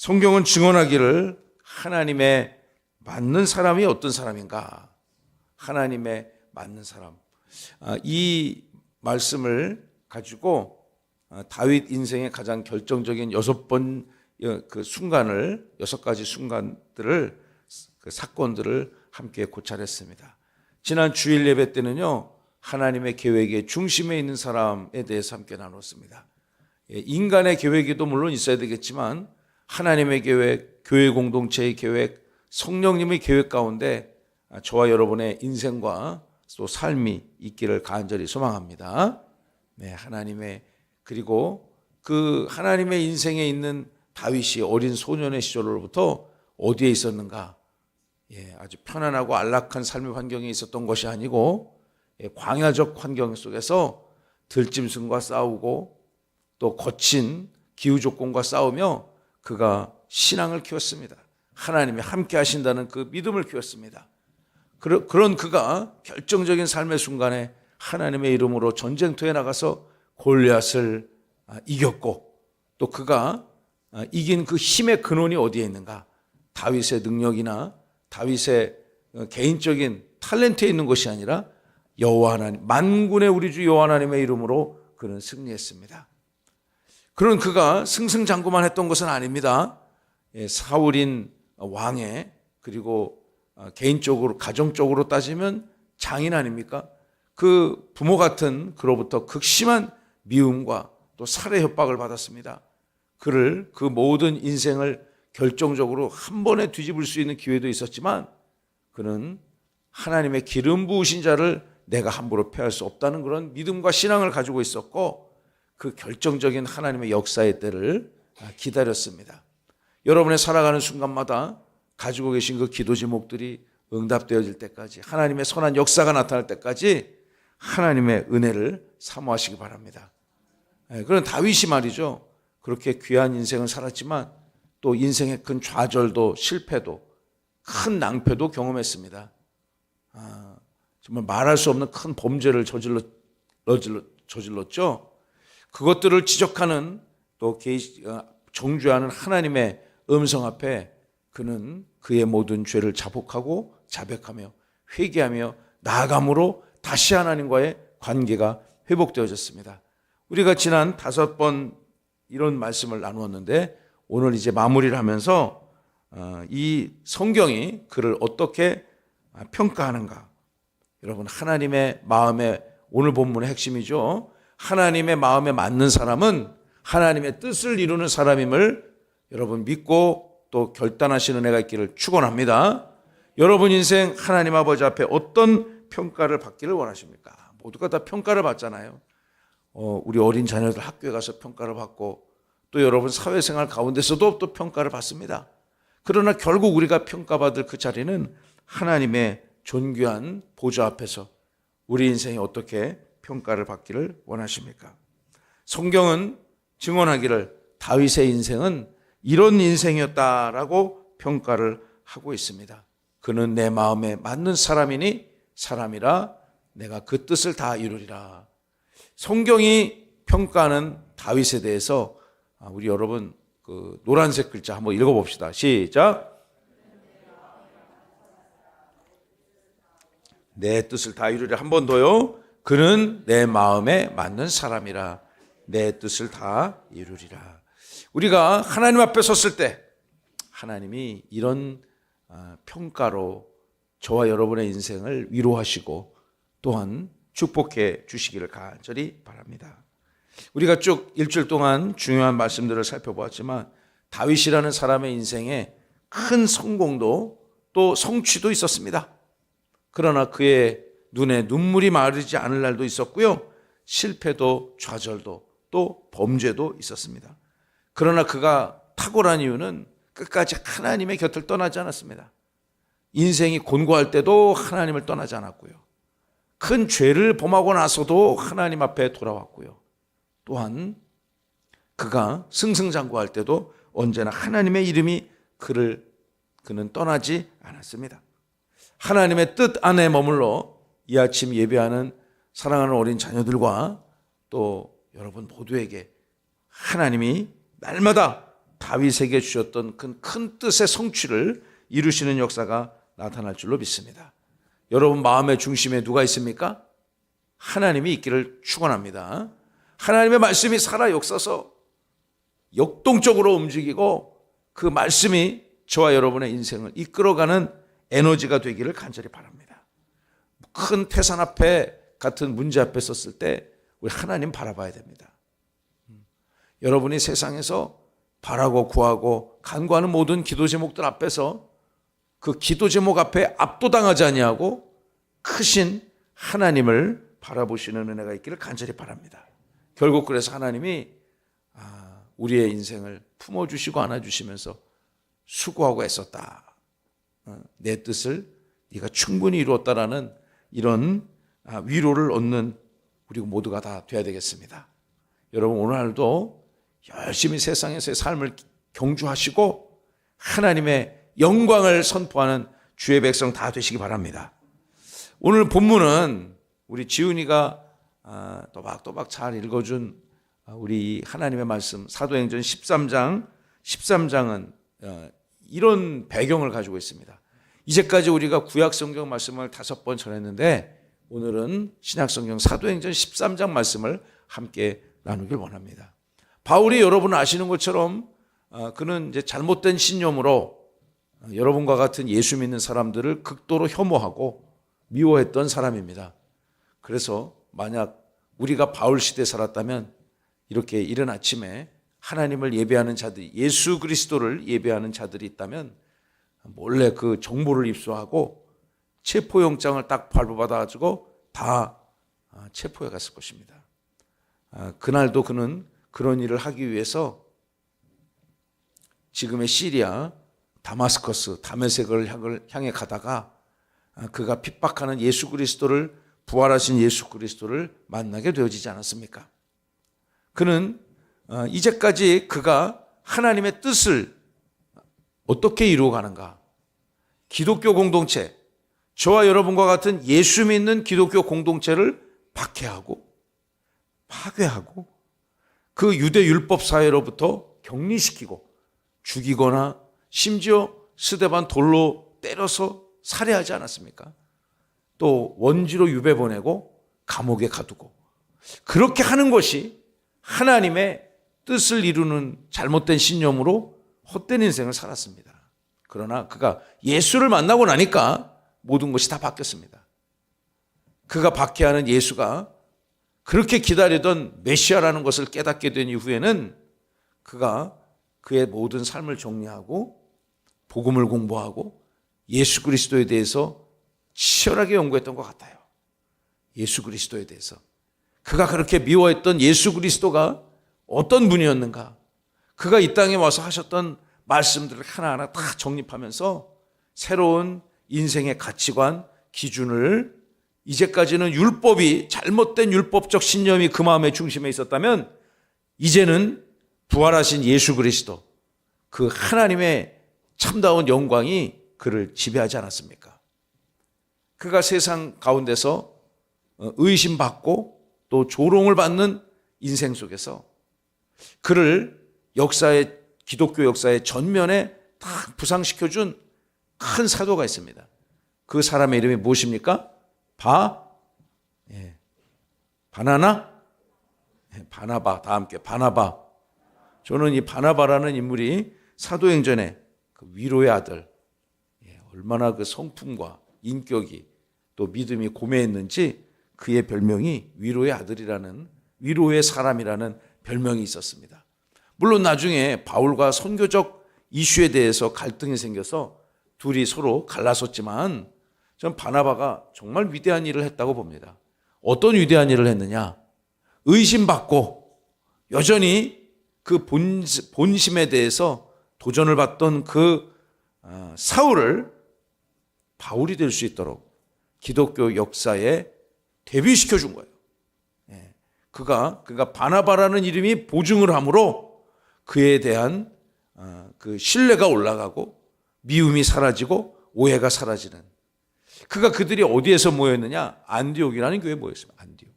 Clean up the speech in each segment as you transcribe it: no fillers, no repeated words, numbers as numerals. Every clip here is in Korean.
성경은 증언하기를 하나님의 맞는 사람이 어떤 사람인가? 하나님의 맞는 사람. 이 말씀을 가지고 다윗 인생의 가장 결정적인 6번 그 순간을 6가지 순간들을 그 사건들을 함께 고찰했습니다. 지난 주일 예배 때는요, 하나님의 계획의 중심에 있는 사람에 대해서 함께 나눴습니다. 인간의 계획도 물론 있어야 되겠지만 하나님의 계획, 교회 공동체의 계획, 성령님의 계획 가운데 저와 여러분의 인생과 또 삶이 있기를 간절히 소망합니다. 네, 하나님의, 그리고 그 하나님의 인생에 있는 다윗이 어린 소년의 시절로부터 어디에 있었는가? 아주 편안하고 안락한 삶의 환경에 있었던 것이 아니고 광야적 환경 속에서 들짐승과 싸우고 또 거친 기후 조건과 싸우며 그가 신앙을 키웠습니다. 하나님이 함께 하신다는 그 믿음을 키웠습니다. 그런 그가 결정적인 삶의 순간에 하나님의 이름으로 전쟁터에 나가서 골리앗을 이겼고, 또 그가 이긴 그 힘의 근원이 어디에 있는가? 다윗의 능력이나 다윗의 개인적인 탤런트에 있는 것이 아니라 여호와 하나님, 만군의 우리 주 여호와 하나님의 이름으로 그는 승리했습니다. 그런 그가 승승장구만 했던 것은 아닙니다. 사울인 왕의, 그리고 개인적으로 가정적으로 따지면 장인 아닙니까? 그 부모 같은 그로부터 극심한 미움과 또 살해 협박을 받았습니다. 그를 그 모든 인생을 결정적으로 한 번에 뒤집을 수 있는 기회도 있었지만 그는 하나님의 기름 부으신 자를 내가 함부로 패할 수 없다는 그런 믿음과 신앙을 가지고 있었고, 그 결정적인 하나님의 역사의 때를 기다렸습니다. 여러분의 살아가는 순간마다 가지고 계신 그 기도 제목들이 응답되어질 때까지, 하나님의 선한 역사가 나타날 때까지 하나님의 은혜를 사모하시기 바랍니다. 그런 다윗이 말이죠, 그렇게 귀한 인생을 살았지만 또 인생의 큰 좌절도 실패도 큰 낭패도 경험했습니다. 정말 말할 수 없는 큰 범죄를 저질렀죠. 그것들을 지적하는 또 정죄하는 하나님의 음성 앞에 그는 그의 모든 죄를 자복하고 자백하며 회개하며 나아감으로 다시 하나님과의 관계가 회복되어졌습니다. 우리가 지난 5번 이런 말씀을 나누었는데 오늘 이제 마무리를 하면서 이 성경이 그를 어떻게 평가하는가. 여러분, 하나님의 마음에, 오늘 본문의 핵심이죠. 하나님의 마음에 맞는 사람은 하나님의 뜻을 이루는 사람임을 여러분 믿고 또 결단하시는 은혜가 있기를 축원합니다. 여러분 인생 하나님 아버지 앞에 어떤 평가를 받기를 원하십니까? 모두가 다 평가를 받잖아요. 우리 어린 자녀들 학교에 가서 평가를 받고, 또 여러분 사회생활 가운데서도 또 평가를 받습니다. 그러나 결국 우리가 평가받을 그 자리는 하나님의 존귀한 보좌 앞에서 우리 인생이 어떻게 평가를 받기를 원하십니까? 성경은 증언하기를 다윗의 인생은 이런 인생이었다라고 평가를 하고 있습니다. 그는 내 마음에 맞는 사람이니 사람이라 내가 그 뜻을 다 이루리라. 성경이 평가하는 다윗에 대해서 우리 여러분 그 노란색 글자 한번 읽어봅시다. 시작. 내 뜻을 다 이루리라. 한 번 더요. 그는 내 마음에 맞는 사람이라 내 뜻을 다 이루리라. 우리가 하나님 앞에 섰을 때 하나님이 이런 평가로 저와 여러분의 인생을 위로하시고 또한 축복해 주시기를 간절히 바랍니다. 우리가 쭉 일주일 동안 중요한 말씀들을 살펴보았지만 다윗이라는 사람의 인생에 큰 성공도 또 성취도 있었습니다. 그러나 그의 눈에 눈물이 마르지 않을 날도 있었고요. 실패도 좌절도 또 범죄도 있었습니다. 그러나 그가 탁월한 이유는 끝까지 하나님의 곁을 떠나지 않았습니다. 인생이 곤고할 때도 하나님을 떠나지 않았고요. 큰 죄를 범하고 나서도 하나님 앞에 돌아왔고요. 또한 그가 승승장구할 때도 언제나 하나님의 이름이 그는 떠나지 않았습니다. 하나님의 뜻 안에 머물러 이 아침 예배하는 사랑하는 어린 자녀들과 또 여러분 모두에게 하나님이 날마다 다윗에게 주셨던 그 큰 뜻의 성취를 이루시는 역사가 나타날 줄로 믿습니다. 여러분 마음의 중심에 누가 있습니까? 하나님이 있기를 축원합니다. 하나님의 말씀이 살아 역사서 역동적으로 움직이고 그 말씀이 저와 여러분의 인생을 이끌어가는 에너지가 되기를 간절히 바랍니다. 큰 태산 앞에 같은 문제 앞에 섰을 때 우리 하나님 바라봐야 됩니다. 여러분이 세상에서 바라고 구하고 간구하는 모든 기도 제목들 앞에서 그 기도 제목 앞에 압도당하지 아니하고 크신 하나님을 바라보시는 은혜가 있기를 간절히 바랍니다. 결국 그래서 하나님이 우리의 인생을 품어주시고 안아주시면서 수고하고 애썼다. 내 뜻을 네가 충분히 이루었다라는 이런 위로를 얻는 우리 모두가 다 돼야 되겠습니다. 여러분 오늘도 열심히 세상에서의 삶을 경주하시고 하나님의 영광을 선포하는 주의 백성 다 되시기 바랍니다. 오늘 본문은 우리 지훈이가 또박또박 잘 읽어준 우리 하나님의 말씀 사도행전 13장은 이런 배경을 가지고 있습니다. 이제까지 우리가 구약성경 말씀을 5번 전했는데 오늘은 신약성경 사도행전 13장 말씀을 함께 나누길 원합니다. 바울이 여러분 아시는 것처럼 그는 이제 잘못된 신념으로 여러분과 같은 예수 믿는 사람들을 극도로 혐오하고 미워했던 사람입니다. 그래서 만약 우리가 바울 시대에 살았다면 이렇게 이른 아침에 하나님을 예배하는 자들이 예수 그리스도를 예배하는 자들이 있다면 몰래 그 정보를 입수하고 체포영장을 딱 발부받아가지고 다 체포해 갔을 것입니다. 그날도 그는 그런 일을 하기 위해서 지금의 시리아 다마스커스 다메섹을 향해 가다가 그가 핍박하는 예수 그리스도를 부활하신 예수 그리스도를 만나게 되어지지 않았습니까? 그는 이제까지 그가 하나님의 뜻을 어떻게 이루어가는가? 기독교 공동체, 저와 여러분과 같은 예수 믿는 기독교 공동체를 박해하고 파괴하고 그 유대 율법 사회로부터 격리시키고 죽이거나 심지어 스데반 돌로 때려서 살해하지 않았습니까? 또 원지로 유배 보내고 감옥에 가두고 그렇게 하는 것이 하나님의 뜻을 이루는 잘못된 신념으로 헛된 인생을 살았습니다. 그러나 그가 예수를 만나고 나니까 모든 것이 다 바뀌었습니다. 그가 박해하는 예수가 그렇게 기다리던 메시아라는 것을 깨닫게 된 이후에는 그가 그의 모든 삶을 정리하고 복음을 공부하고 예수 그리스도에 대해서 치열하게 연구했던 것 같아요. 예수 그리스도에 대해서. 그가 그렇게 미워했던 예수 그리스도가 어떤 분이었는가? 그가 이 땅에 와서 하셨던 말씀들을 하나하나 다 정립하면서 새로운 인생의 가치관, 기준을 이제까지는 율법이 잘못된 율법적 신념이 그 마음의 중심에 있었다면 이제는 부활하신 예수 그리스도 그 하나님의 참다운 영광이 그를 지배하지 않았습니까? 그가 세상 가운데서 의심받고 또 조롱을 받는 인생 속에서 그를 기독교 역사의 전면에 다 부상시켜준 큰 사도가 있습니다. 그 사람의 이름이 무엇입니까? 바나나? 바나바, 다 함께 바나바. 저는 이 바나바라는 인물이 사도행전의 그 위로의 아들, 얼마나 그 성품과 인격이 또 믿음이 고매했는지 그의 별명이 위로의 아들이라는, 위로의 사람이라는 별명이 있었습니다. 물론 나중에 바울과 선교적 이슈에 대해서 갈등이 생겨서 둘이 서로 갈라섰지만 전 바나바가 정말 위대한 일을 했다고 봅니다. 어떤 위대한 일을 했느냐? 의심받고 여전히 그 본심에 대해서 도전을 받던 그 사울을 바울이 될 수 있도록 기독교 역사에 데뷔시켜 준 거예요. 그가 바나바라는 이름이 보증을 함으로 그에 대한 그 신뢰가 올라가고 미움이 사라지고 오해가 사라지는. 그들이 어디에서 모였느냐? 안디옥이라는 교회에 모였습니다. 안디옥.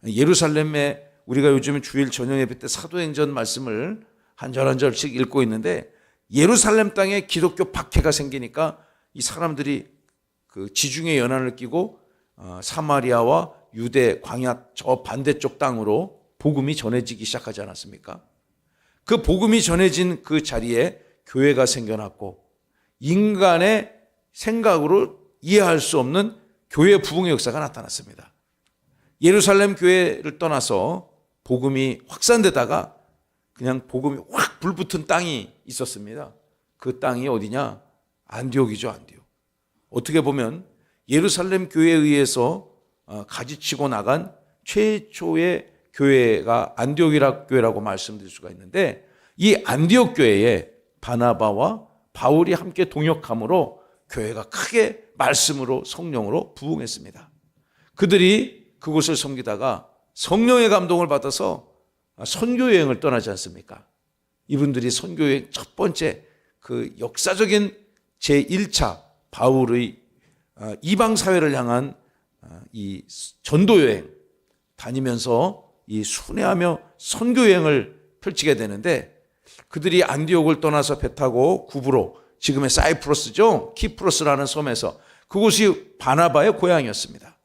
예루살렘에 우리가 요즘 주일 저녁 예배 때 사도행전 말씀을 한 절 한 절씩 읽고 있는데 예루살렘 땅에 기독교 박해가 생기니까 이 사람들이 그 지중해 연안을 끼고 사마리아와 유대 광야 저 반대쪽 땅으로 복음이 전해지기 시작하지 않았습니까? 그 복음이 전해진 그 자리에 교회가 생겨났고 인간의 생각으로 이해할 수 없는 교회 부흥의 역사가 나타났습니다. 예루살렘 교회를 떠나서 복음이 확산되다가 그냥 복음이 확 불붙은 땅이 있었습니다. 그 땅이 어디냐? 안디옥이죠, 안디옥. 어떻게 보면 예루살렘 교회에 의해서 가지치고 나간 최초의 교회가 안디옥이라 교회라고 말씀드릴 수가 있는데 이 안디옥 교회에 바나바와 바울이 함께 동역함으로 교회가 크게 말씀으로 성령으로 부흥했습니다. 그들이 그곳을 섬기다가 성령의 감동을 받아서 선교여행을 떠나지 않습니까? 이분들이 선교여행 첫 번째 그 역사적인 제1차 바울의 이방사회를 향한 이 전도여행 다니면서 이 순회하며 선교여행을 펼치게 되는데 그들이 안디옥을 떠나서 배 타고 구브로 지금의 사이프러스죠. 키프로스라는 섬에서 그곳이 바나바의 고향이었습니다.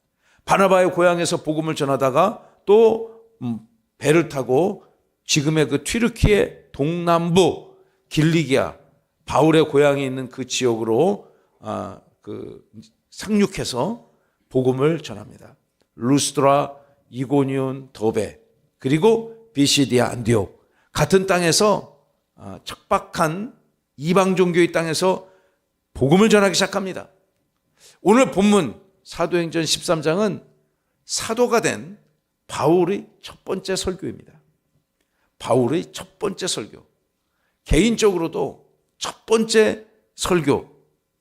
바나바의 고향에서 복음을 전하다가 또 배를 타고 지금의 그 튀르키예 동남부 길리기아 바울의 고향이 있는 그 지역으로 상륙해서 복음을 전합니다. 루스드라, 이고니온, 더베 그리고 비시디아, 안디옥 같은 땅에서 척박한 이방 종교의 땅에서 복음을 전하기 시작합니다. 오늘 본문 사도행전 13장은 사도가 된 바울의 첫 번째 설교입니다. 바울의 첫 번째 설교. 개인적으로도 첫 번째 설교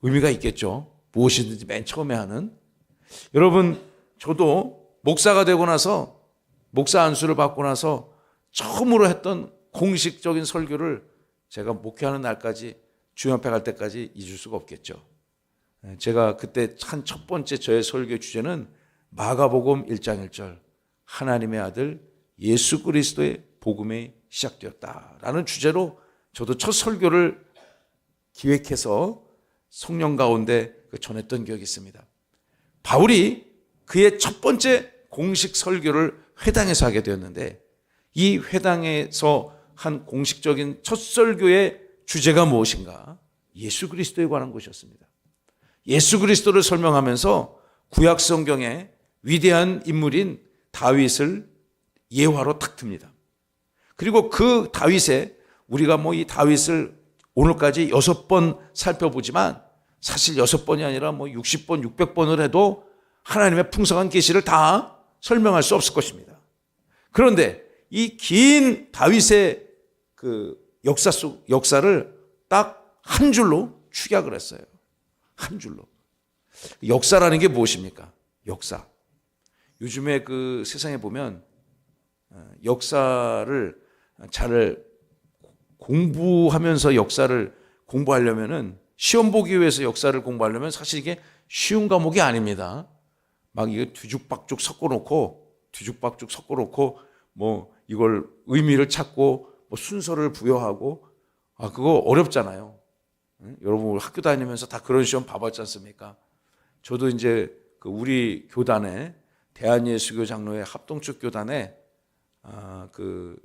의미가 있겠죠. 무엇이든지 맨 처음에 하는. 여러분, 저도 목사가 되고 나서 목사 안수를 받고 나서 처음으로 했던 공식적인 설교를 제가 목회하는 날까지 주연패 갈 때까지 잊을 수가 없겠죠. 제가 그때 한 첫 번째 저의 설교 주제는 마가복음 1장 1절 하나님의 아들 예수 그리스도의 복음이 시작되었다라는 주제로 저도 첫 설교를 기획해서 성령 가운데 전했던 기억이 있습니다. 바울이 그의 첫 번째 공식 설교를 회당에서 하게 되었는데 이 회당에서 한 공식적인 첫 설교의 주제가 무엇인가? 예수 그리스도에 관한 것이었습니다. 예수 그리스도를 설명하면서 구약 성경의 위대한 인물인 다윗을 예화로 탁 듭니다. 그리고 그 다윗에 우리가 이 다윗을 오늘까지 6번 살펴보지만 사실 6번이 아니라 60번, 600번을 해도 하나님의 풍성한 계시를 다 설명할 수 없을 것입니다. 그런데 이 긴 다윗의 그 역사를 딱 한 줄로 축약을 했어요. 한 줄로. 역사라는 게 무엇입니까? 역사. 요즘에 그 세상에 보면 역사를 잘 공부하면서 역사를 공부하려면은 시험 보기 위해서 역사를 공부하려면 사실 이게 쉬운 과목이 아닙니다. 막 이거 뒤죽박죽 섞어놓고 이걸 의미를 찾고 순서를 부여하고 그거 어렵잖아요. 여러분 학교 다니면서 다 그런 시험 봐봤지 않습니까? 저도 이제 우리 교단에 대한예수교 장로회 합동측 교단에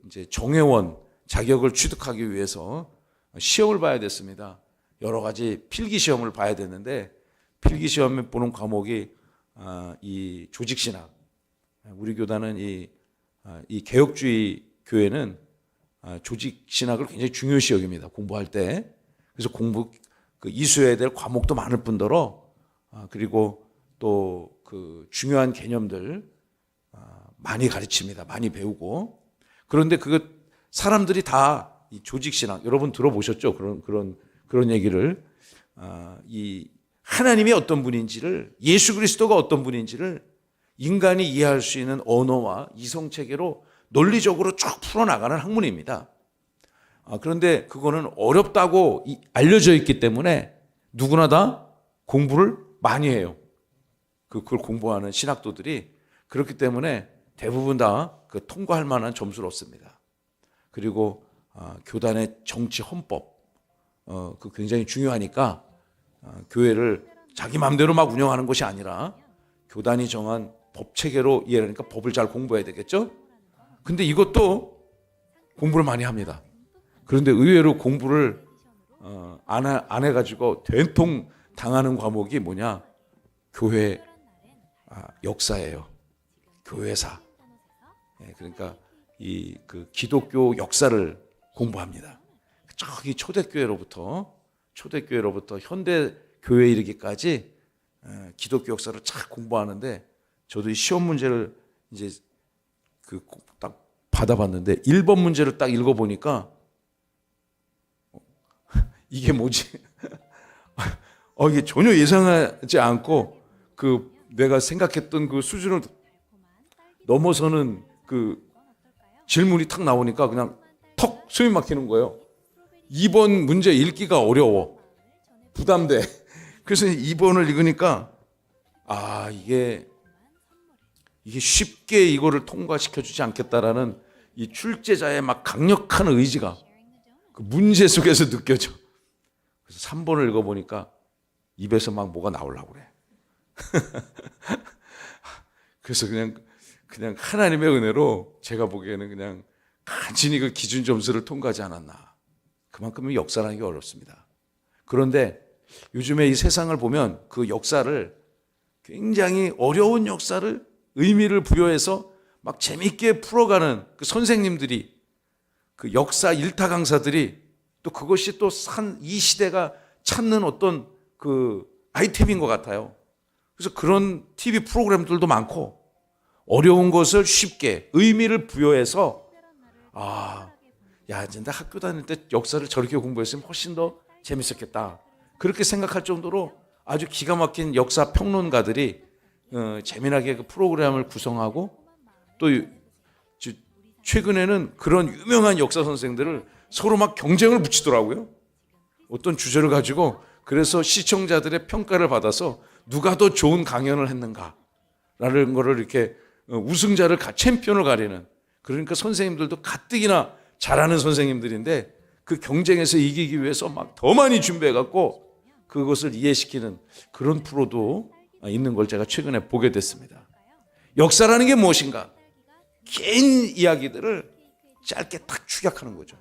이제 정회원 자격을 취득하기 위해서 시험을 봐야 됐습니다. 여러 가지 필기 시험을 봐야 되는데 필기 시험에 보는 과목이 이 조직신학. 우리 교단은 이 개혁주의 교회는 조직신학을 굉장히 중요시 여깁니다. 공부할 때. 그래서 이수해야 될 과목도 많을 뿐더러 그리고 또 중요한 개념들 많이 가르칩니다. 많이 배우고. 그런데 사람들이 다 이 조직신학 여러분 들어보셨죠? 그런 얘기를 이 하나님이 어떤 분인지를 예수 그리스도가 어떤 분인지를 인간이 이해할 수 있는 언어와 이성체계로 논리적으로 쭉 풀어나가는 학문입니다. 그런데 그거는 어렵다고 알려져 있기 때문에 누구나 다 공부를 많이 해요. 그걸 공부하는 신학도들이. 그렇기 때문에 대부분 다 통과할 만한 점수를 얻습니다. 그리고 교단의 정치 헌법 그 굉장히 중요하니까 교회를 자기 마음대로 막 운영하는 것이 아니라 교단이 정한 법 체계로 이해하니까 법을 잘 공부해야 되겠죠? 근데 이것도 공부를 많이 합니다. 그런데 의외로 공부를 안 해가지고 된통 당하는 과목이 뭐냐? 교회 역사예요. 교회사. 그러니까 그 기독교 역사를 공부합니다. 저기 초대교회로부터 현대 교회에 이르기까지 기독교 역사를 쫙 공부하는데 저도 이 시험 문제를 이제 딱 받아봤는데 1번 문제를 딱 읽어보니까 이게 뭐지? 이게 전혀 예상하지 않고 내가 생각했던 그 수준을 넘어서는 그 질문이 탁 나오니까 그냥 턱 숨이 막히는 거예요. 2번 문제 읽기가 어려워. 부담돼. 그래서 2번을 읽으니까 이게 쉽게 이거를 통과시켜 주지 않겠다라는 이 출제자의 막 강력한 의지가 그 문제 속에서 느껴져. 그래서 3번을 읽어보니까 입에서 막 뭐가 나오려고 그래. 그래서 그냥 하나님의 은혜로 제가 보기에는 그냥 간신히 그 기준 점수를 통과하지 않았나. 그만큼 역사라는 게 어렵습니다. 그런데 요즘에 이 세상을 보면 그 역사를 굉장히 어려운 역사를 의미를 부여해서 막 재밌게 풀어가는 그 선생님들이 그 역사 일타 강사들이 또 그것이 또 이 시대가 찾는 어떤 그 아이템인 것 같아요. 그래서 그런 TV 프로그램들도 많고 어려운 것을 쉽게 의미를 부여해서 진짜 학교 다닐 때 역사를 저렇게 공부했으면 훨씬 더 재밌었겠다. 그렇게 생각할 정도로 아주 기가 막힌 역사 평론가들이 재미나게 그 프로그램을 구성하고 또 최근에는 그런 유명한 역사 선생들을 서로 막 경쟁을 붙이더라고요. 어떤 주제를 가지고 그래서 시청자들의 평가를 받아서 누가 더 좋은 강연을 했는가라는 거를 이렇게 우승자를 챔피언을 가리는 그러니까 선생님들도 가뜩이나 잘하는 선생님들인데 그 경쟁에서 이기기 위해서 막 더 많이 준비해갖고 그것을 이해시키는 그런 프로도 있는 걸 제가 최근에 보게 됐습니다. 역사라는 게 무엇인가? 긴 이야기들을 짧게 딱 축약하는 거죠.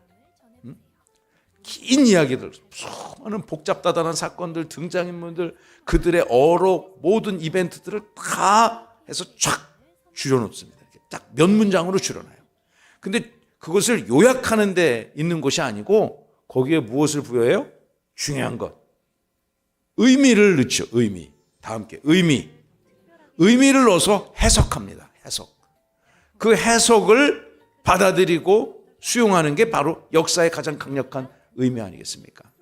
긴 이야기들, 수많은 복잡다단한 사건들, 등장인물들, 그들의 어록, 모든 이벤트들을 다 해서 쫙 줄여놓습니다. 딱 몇 문장으로 줄여놔요. 근데 그것을 요약하는 데 있는 것이 아니고 거기에 무엇을 부여해요? 중요한 것. 의미를 넣죠. 의미. 다 함께 의미. 의미를 넣어서 해석합니다. 해석. 그 해석을 받아들이고 수용하는 게 바로 역사의 가장 강력한 의미 아니겠습니까?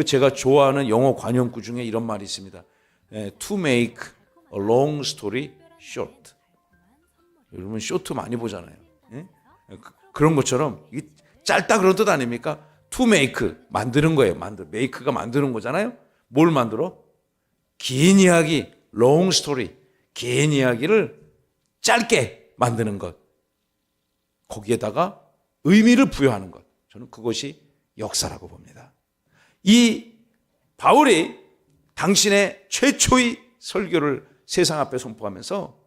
제가 좋아하는 영어 관용구 중에 이런 말이 있습니다. To make a long story short. 여러분 쇼트 많이 보잖아요. 그런 것처럼 짧다 그런 뜻 아닙니까? To make 만드는 거예요. make가 만드는 거잖아요. 뭘 만들어? 긴 이야기, long story, 긴 이야기를 짧게 만드는 것. 거기에다가 의미를 부여하는 것. 저는 그것이 역사라고 봅니다. 이 바울이 당신의 최초의 설교를 세상 앞에 선포하면서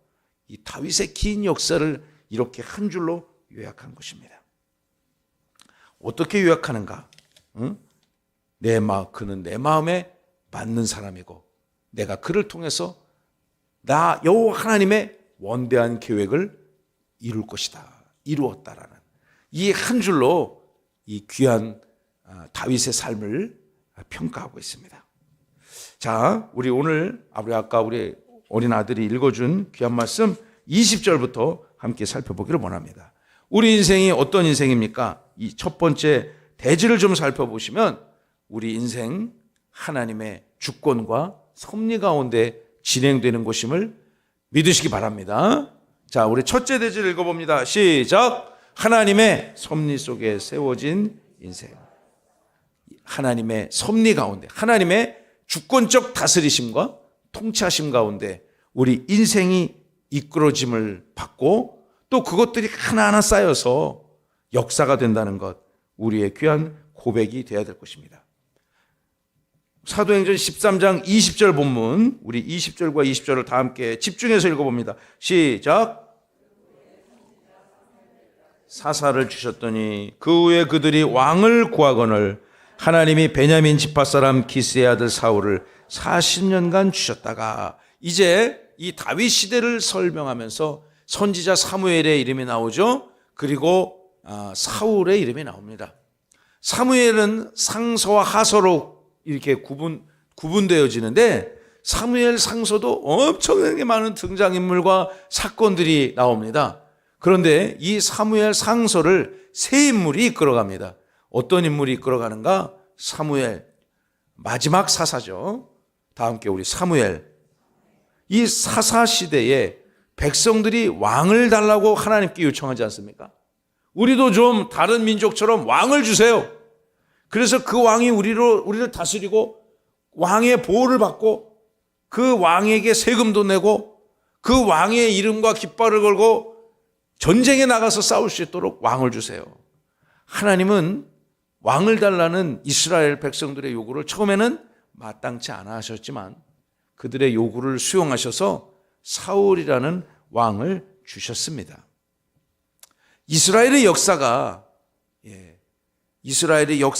이 다윗의 긴 역사를 이렇게 한 줄로 요약한 것입니다. 어떻게 요약하는가? 그는 내 마음에 맞는 사람이고 내가 그를 통해서 나 여호와 하나님의 원대한 계획을 이룰 것이다. 이루었다라는 이 한 줄로 이 귀한 다윗의 삶을 평가하고 있습니다. 자, 우리 오늘 아까 우리 어린 아들이 읽어준 귀한 말씀 20절부터 함께 살펴보기를 원합니다. 우리 인생이 어떤 인생입니까? 이 첫 번째 대지를 좀 살펴보시면 우리 인생 하나님의 주권과 섭리 가운데 진행되는 것임을 믿으시기 바랍니다. 자, 우리 첫째 대지를 읽어봅니다. 시작. 하나님의 섭리 속에 세워진 인생. 하나님의 섭리 가운데, 하나님의 주권적 다스리심과 통치하심 가운데 우리 인생이 이끌어짐을 받고 또 그것들이 하나하나 쌓여서 역사가 된다는 것, 우리의 귀한 고백이 되어야 될 것입니다. 사도행전 13장 20절 본문, 우리 20절과 20절을 다 함께 집중해서 읽어봅니다. 시작. 사사를 주셨더니 그 후에 그들이 왕을 구하거늘 하나님이 베냐민 지파 사람 기스의 아들 사울을 40년간 주셨다가, 이제 이 다윗 시대를 설명하면서 선지자 사무엘의 이름이 나오죠. 그리고 사울의 이름이 나옵니다. 사무엘은 상서와 하서로 이렇게 구분되어지는데, 사무엘 상서도 엄청나게 많은 등장인물과 사건들이 나옵니다. 그런데 이 사무엘 상서를 세 인물이 이끌어갑니다. 어떤 인물이 이끌어가는가? 사무엘, 마지막 사사죠. 다 함께 우리 사무엘. 이 사사 시대에 백성들이 왕을 달라고 하나님께 요청하지 않습니까? 우리도 좀 다른 민족처럼 왕을 주세요. 그래서 그 왕이 우리를 다스리고 왕의 보호를 받고 그 왕에게 세금도 내고 그 왕의 이름과 깃발을 걸고 전쟁에 나가서 싸울 수 있도록 왕을 주세요. 하나님은 왕을 달라는 이스라엘 백성들의 요구를 처음에는 마땅치 않아 하셨지만 그들의 요구를 수용하셔서 사울이라는 왕을 주셨습니다. 이스라엘의 역사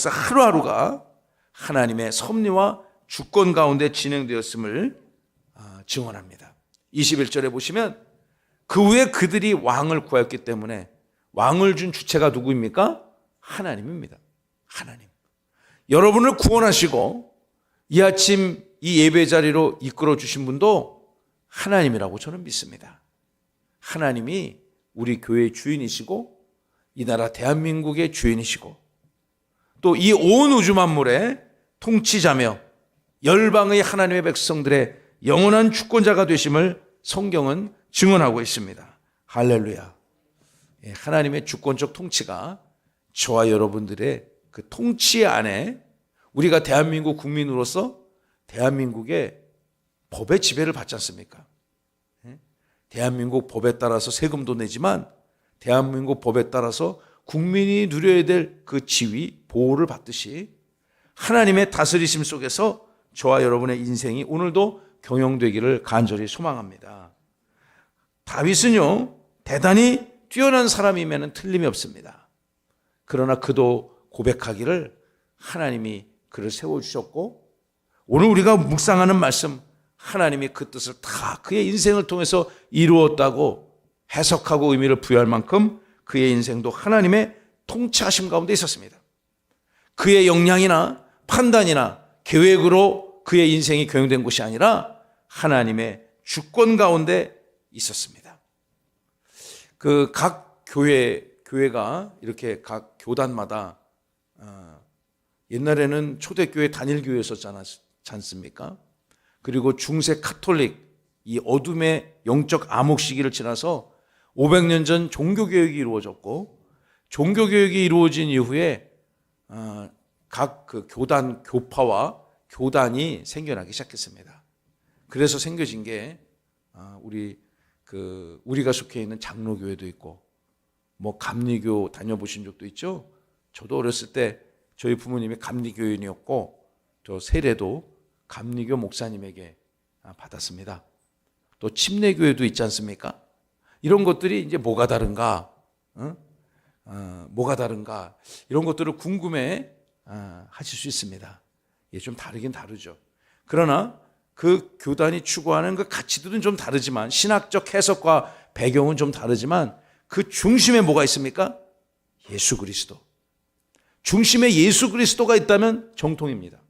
하루하루가 하나님의 섭리와 주권 가운데 진행되었음을 증언합니다. 21절에 보시면 그 후에 그들이 왕을 구하였기 때문에 왕을 준 주체가 누구입니까? 하나님입니다. 하나님. 여러분을 구원하시고 이 아침 이 예배 자리로 이끌어 주신 분도 하나님이라고 저는 믿습니다. 하나님이 우리 교회의 주인이시고 이 나라 대한민국의 주인이시고 또 이 온 우주 만물의 통치자며 열방의 하나님의 백성들의 영원한 주권자가 되심을 성경은 증언하고 있습니다. 할렐루야. 하나님의 주권적 통치가 저와 여러분들의 그 통치 안에 우리가 대한민국 국민으로서 대한민국의 법의 지배를 받지 않습니까? 대한민국 법에 따라서 세금도 내지만 대한민국 법에 따라서 국민이 누려야 될 그 지위, 보호를 받듯이 하나님의 다스리심 속에서 저와 여러분의 인생이 오늘도 경영되기를 간절히 소망합니다. 다윗은요, 대단히 뛰어난 사람이면 틀림이 없습니다. 그러나 그도 고백하기를 하나님이 그를 세워주셨고 오늘 우리가 묵상하는 말씀, 하나님이 그 뜻을 다 그의 인생을 통해서 이루었다고 해석하고 의미를 부여할 만큼 그의 인생도 하나님의 통치하심 가운데 있었습니다. 그의 역량이나 판단이나 계획으로 그의 인생이 경영된 것이 아니라 하나님의 주권 가운데 있었습니다. 그 각 교회가 이렇게 각 교단마다 옛날에는 초대교회 단일교회였었지 않습니까? 그리고 중세 카톨릭 이 어둠의 영적 암흑 시기를 지나서 500년 전 종교개혁이 이루어졌고 종교개혁이 이루어진 이후에 각 그 교단, 교파와 교단이 생겨나기 시작했습니다. 그래서 생겨진 게 우리가 속해 있는 장로교회도 있고 뭐 감리교 다녀보신 적도 있죠. 저도 어렸을 때 저희 부모님이 감리교인이었고 저 세례도 감리교 목사님에게 받았습니다. 또 침례교회도 있지 않습니까? 이런 것들이 이제 뭐가 다른가? 뭐가 다른가? 이런 것들을 궁금해 하실 수 있습니다. 좀 다르긴 다르죠. 그러나 그 교단이 추구하는 그 가치들은 좀 다르지만 신학적 해석과 배경은 좀 다르지만 그 중심에 뭐가 있습니까? 예수 그리스도. 중심에 예수 그리스도가 있다면 정통입니다.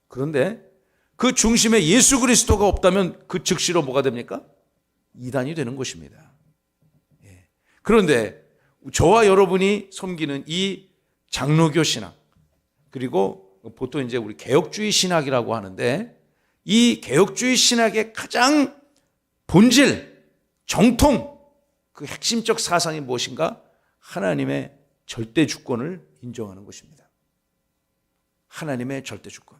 그런데 그 중심에 예수 그리스도가 없다면 그 즉시로 뭐가 됩니까? 이단이 되는 것입니다. 그런데 저와 여러분이 섬기는 이 장로교 신학, 그리고 보통 이제 우리 개혁주의 신학이라고 하는데 이 개혁주의 신학의 가장 본질, 정통, 그 핵심적 사상이 무엇인가? 하나님의 절대 주권을 인정하는 것입니다. 하나님의 절대 주권.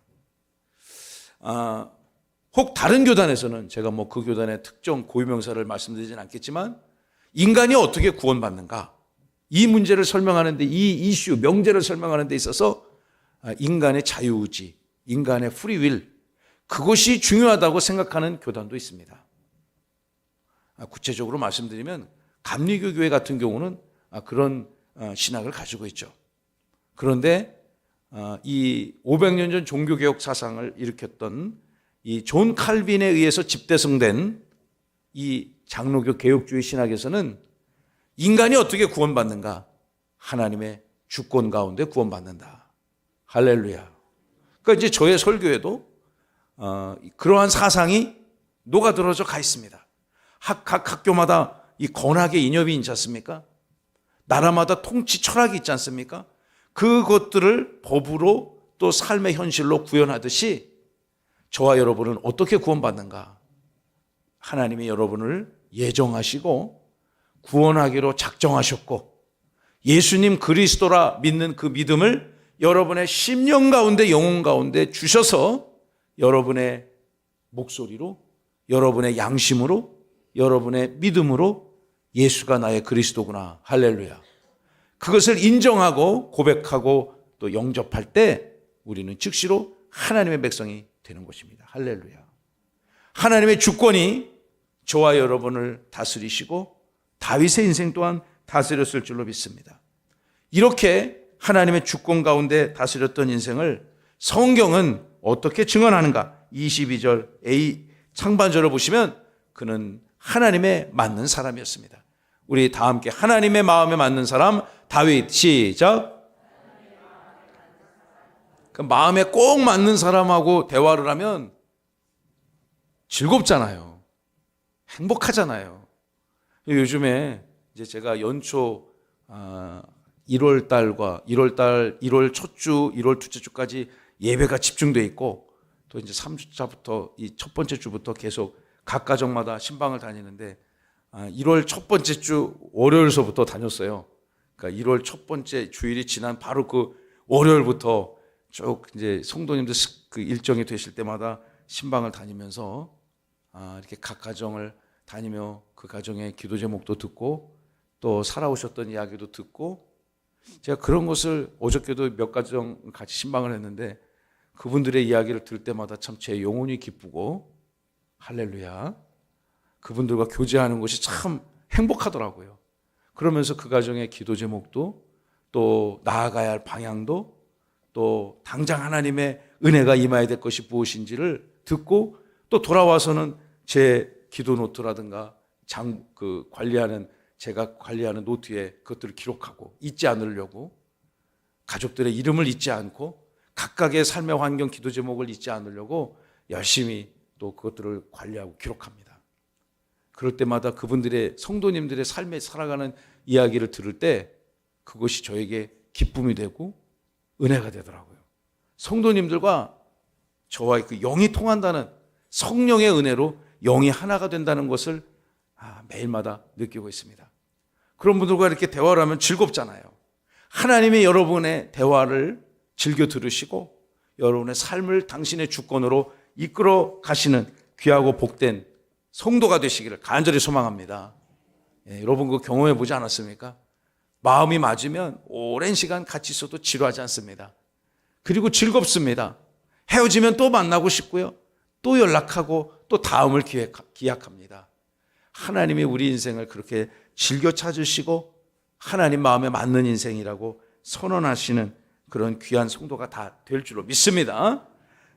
혹 다른 교단에서는 제가 뭐 그 교단의 특정 고유명사를 말씀드리진 않겠지만 인간이 어떻게 구원받는가? 이 문제를 설명하는 데, 이 이슈, 명제를 설명하는 데 있어서 인간의 자유의지, 인간의 프리윌, 그것이 중요하다고 생각하는 교단도 있습니다. 구체적으로 말씀드리면 감리교 교회 같은 경우는 그런 신학을 가지고 있죠. 그런데 이 500년 전 종교개혁 사상을 일으켰던 이 존 칼빈에 의해서 집대성된 이 장로교 개혁주의 신학에서는 인간이 어떻게 구원받는가? 하나님의 주권 가운데 구원받는다. 할렐루야. 그러니까 이제 저의 설교에도 그러한 사상이 녹아들어져 가 있습니다. 각 학교마다 이 건학의 인협이 있지 않습니까? 나라마다 통치 철학이 있지 않습니까? 그것들을 법으로 또 삶의 현실로 구현하듯이 저와 여러분은 어떻게 구원받는가? 하나님이 여러분을 예정하시고 구원하기로 작정하셨고 예수님 그리스도라 믿는 그 믿음을 여러분의 심령 가운데 영혼 가운데 주셔서 여러분의 목소리로, 여러분의 양심으로, 여러분의 믿음으로 예수가 나의 그리스도구나. 할렐루야. 그것을 인정하고 고백하고 또 영접할 때 우리는 즉시로 하나님의 백성이 되는 것입니다. 할렐루야. 하나님의 주권이 저와 여러분을 다스리시고 다윗의 인생 또한 다스렸을 줄로 믿습니다. 이렇게 하나님의 주권 가운데 다스렸던 인생을 성경은 어떻게 증언하는가? 22절 A 상반절을 보시면 그는 하나님에 맞는 사람이었습니다. 우리 다 함께 하나님의 마음에 맞는 사람 다윗 시작. 그 마음에 꼭 맞는 사람하고 대화를 하면 즐겁잖아요. 행복하잖아요. 요즘에 이제 제가 연초 1월 달과 1월 첫 주, 1월 둘째 주까지 예배가 집중돼 있고 또 이제 3주차부터 이 첫 번째 주부터 계속 각 가정마다 신방을 다니는데 1월 첫 번째 주 월요일서부터 다녔어요. 그러니까 1월 첫 번째 주일이 지난 바로 그 월요일부터 쭉 이제 성도님들 그 일정이 되실 때마다 신방을 다니면서 이렇게 각 가정을 다니며 그 가정의 기도 제목도 듣고 또 살아오셨던 이야기도 듣고 제가 그런 것을 어저께도 몇 가정 같이 신방을 했는데 그분들의 이야기를 들을 때마다 참 제 영혼이 기쁘고 할렐루야. 그분들과 교제하는 것이 참 행복하더라고요. 그러면서 그 가정의 기도 제목도 또 나아가야 할 방향도 또 당장 하나님의 은혜가 임해야 될 것이 무엇인지를 듣고 또 돌아와서는 제 기도 노트라든가 제가 관리하는 노트에 그것들을 기록하고 잊지 않으려고 가족들의 이름을 잊지 않고 각각의 삶의 환경 기도 제목을 잊지 않으려고 열심히 또 그것들을 관리하고 기록합니다. 그럴 때마다 그분들의 성도님들의 삶에 살아가는 이야기를 들을 때 그것이 저에게 기쁨이 되고 은혜가 되더라고요. 성도님들과 저와 그 영이 통한다는 성령의 은혜로 영이 하나가 된다는 것을 매일마다 느끼고 있습니다. 그런 분들과 이렇게 대화를 하면 즐겁잖아요. 하나님이 여러분의 대화를 즐겨 들으시고 여러분의 삶을 당신의 주권으로 이끌어 가시는 귀하고 복된 성도가 되시기를 간절히 소망합니다. 여러분 그 경험해 보지 않았습니까? 마음이 맞으면 오랜 시간 같이 있어도 지루하지 않습니다. 그리고 즐겁습니다. 헤어지면 또 만나고 싶고요. 또 연락하고 또 다음을 기약합니다. 하나님이 우리 인생을 그렇게 즐겨 찾으시고 하나님 마음에 맞는 인생이라고 선언하시는 그런 귀한 성도가 다 될 줄로 믿습니다.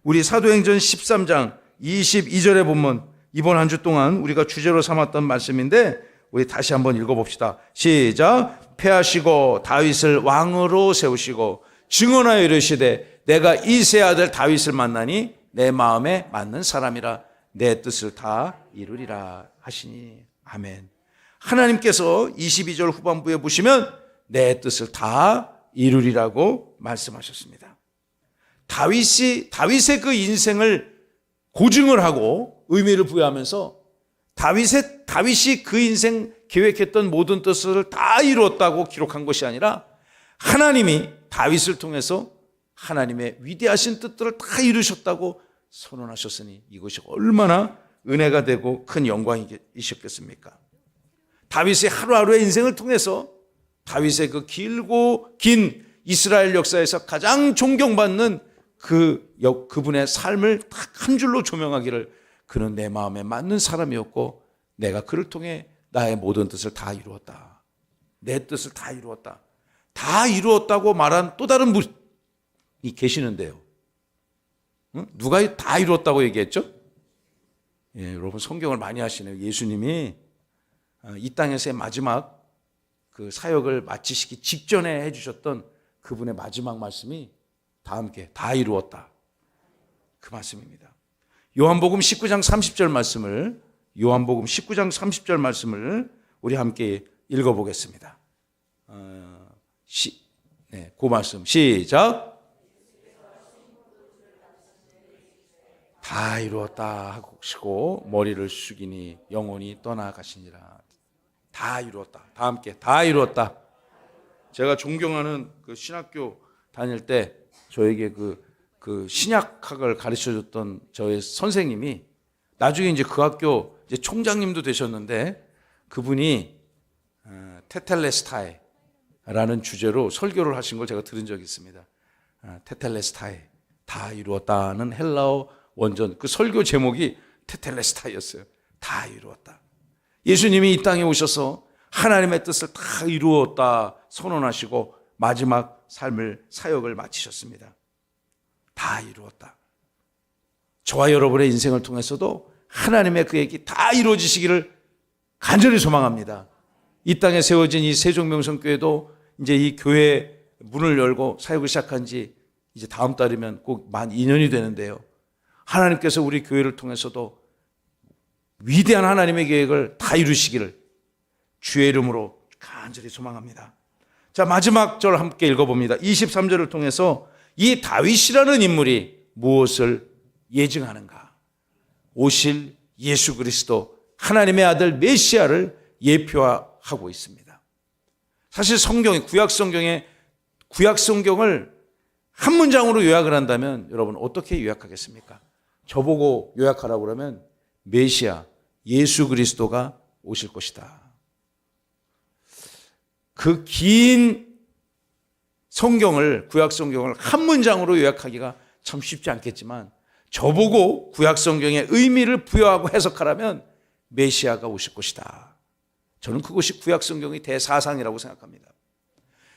우리 사도행전 13장 22절에 보면 이번 한 주 동안 우리가 주제로 삼았던 말씀인데 우리 다시 한번 읽어봅시다. 시작. 패하시고 다윗을 왕으로 세우시고 증언하여 이르시되 내가 이새의 아들 다윗을 만나니 내 마음에 맞는 사람이라 내 뜻을 다 이루리라 하시니 아멘. 하나님께서 22절 후반부에 보시면 내 뜻을 다 이루리라고 말씀하셨습니다. 다윗의 그 인생을 고증을 하고 의미를 부여하면서 다윗이 그 인생 계획했던 모든 뜻을 다 이루었다고 기록한 것이 아니라 하나님이 다윗을 통해서 하나님의 위대하신 뜻들을 다 이루셨다고 선언하셨으니 이것이 얼마나 은혜가 되고 큰 영광이셨겠습니까? 다윗의 하루하루의 인생을 통해서 다윗의 그 길고 긴 이스라엘 역사에서 가장 존경받는 그분의 삶을 딱 한 줄로 조명하기를, 그는 내 마음에 맞는 사람이었고 내가 그를 통해 나의 모든 뜻을 다 이루었다. 내 뜻을 다 이루었다. 다 이루었다고 말한 또 다른 분이 계시는데요. 누가 다 이루었다고 얘기했죠? 예, 여러분 성경을 많이 하시네요. 예수님이 이 땅에서의 마지막 그 사역을 마치시기 직전에 해주셨던 그분의 마지막 말씀이 다 함께 다 이루었다, 그 말씀입니다. 요한복음 19장 30절 말씀을, 요한복음 19장 30절 말씀을 우리 함께 읽어보겠습니다. 그 말씀 시작. 다 이루었다 하시고 머리를 숙이니 영혼이 떠나가시니라. 다 이루었다. 다 함께 다 이루었다. 제가 존경하는 그 신학교 다닐 때 저에게 그 신약학을 가르쳐줬던 저의 선생님이 나중에 이제 그 학교 이제 총장님도 되셨는데, 그분이 테텔레스타이라는 주제로 설교를 하신 걸 제가 들은 적이 있습니다. 테텔레스타이, 다 이루었다는 헬라어 원전, 그 설교 제목이 테텔레스타이였어요. 다 이루었다. 예수님이 이 땅에 오셔서 하나님의 뜻을 다 이루었다 선언하시고 마지막 삶을, 사역을 마치셨습니다. 다 이루었다. 저와 여러분의 인생을 통해서도 하나님의 그 얘기 다 이루어지시기를 간절히 소망합니다. 이 땅에 세워진 이 세종명성교회도 이제 이 교회 문을 열고 사역을 시작한 지 이제 다음 달이면 꼭 만 2년이 되는데요. 하나님께서 우리 교회를 통해서도 위대한 하나님의 계획을 다 이루시기를 주의 이름으로 간절히 소망합니다. 자, 마지막 절 함께 읽어봅니다. 23절을 통해서 이 다윗이라는 인물이 무엇을 예증하는가? 오실 예수 그리스도, 하나님의 아들 메시아를 예표하고 있습니다. 사실 성경이, 구약 성경을 한 문장으로 요약을 한다면 여러분 어떻게 요약하겠습니까? 저보고 요약하라고 그러면 메시아, 예수 그리스도가 오실 것이다. 그 긴 성경을, 구약 성경을 한 문장으로 요약하기가 참 쉽지 않겠지만, 저보고 구약 성경의 의미를 부여하고 해석하라면 메시아가 오실 것이다. 저는 그것이 구약 성경의 대사상이라고 생각합니다.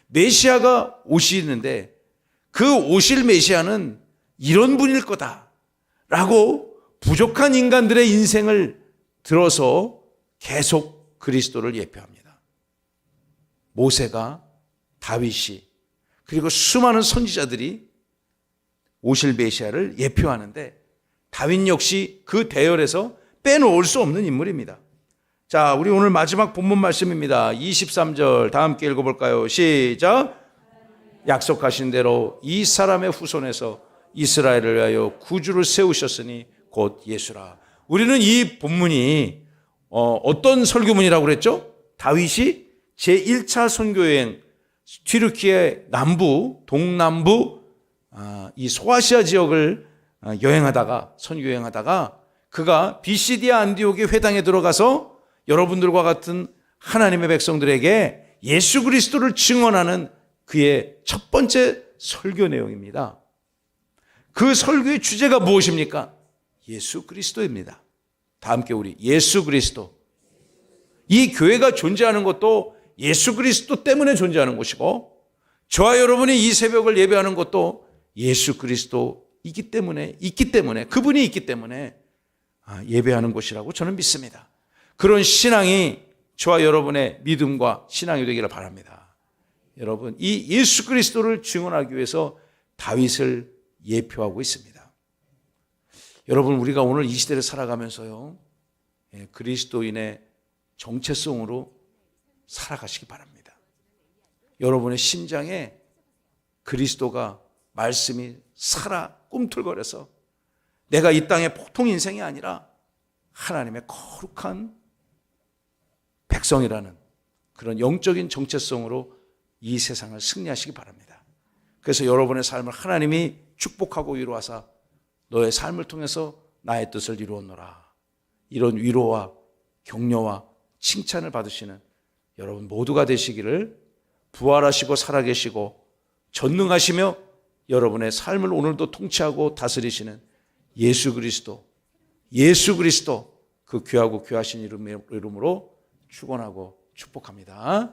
메시아가 오시는데 그 오실 메시아는 이런 분일 거다라고 부족한 인간들의 인생을 들어서 계속 그리스도를 예표합니다. 모세가, 다윗이, 그리고 수많은 선지자들이 오실 메시아를 예표하는데 다윗 역시 그 대열에서 빼놓을 수 없는 인물입니다. 자, 우리 오늘 마지막 본문 말씀입니다. 23절 다 함께 읽어볼까요? 시작. 약속하신 대로 이 사람의 후손에서 이스라엘을 위하여 구주를 세우셨으니 곧 예수라. 우리는 이 본문이 어떤 설교문이라고 그랬죠? 다윗이 제1차 선교여행, 튀르키예 남부, 동남부 이 소아시아 지역을 여행하다가, 선교여행하다가 그가 비시디아 안디옥의 회당에 들어가서 여러분들과 같은 하나님의 백성들에게 예수 그리스도를 증언하는 그의 첫 번째 설교 내용입니다. 그 설교의 주제가 무엇입니까? 예수 그리스도입니다. 다 함께 우리 예수 그리스도. 이 교회가 존재하는 것도 예수 그리스도 때문에 존재하는 것이고, 저와 여러분이 이 새벽을 예배하는 것도 예수 그리스도 있기 때문에, 그분이 있기 때문에 예배하는 것이라고 저는 믿습니다. 그런 신앙이 저와 여러분의 믿음과 신앙이 되기를 바랍니다. 여러분, 이 예수 그리스도를 증언하기 위해서 다윗을 예표하고 있습니다. 여러분, 우리가 오늘 이 시대를 살아가면서요, 그리스도인의 정체성으로 살아가시기 바랍니다. 여러분의 심장에 그리스도가, 말씀이 살아 꿈틀거려서 내가 이 땅의 보통 인생이 아니라 하나님의 거룩한 백성이라는 그런 영적인 정체성으로 이 세상을 승리하시기 바랍니다. 그래서 여러분의 삶을 하나님이 축복하고 위로하사 너의 삶을 통해서 나의 뜻을 이루었노라, 이런 위로와 격려와 칭찬을 받으시는 여러분 모두가 되시기를 부활하시고 살아계시고 전능하시며 여러분의 삶을 오늘도 통치하고 다스리시는 예수 그리스도 그 귀하고 귀하신 이름으로 축원하고 축복합니다.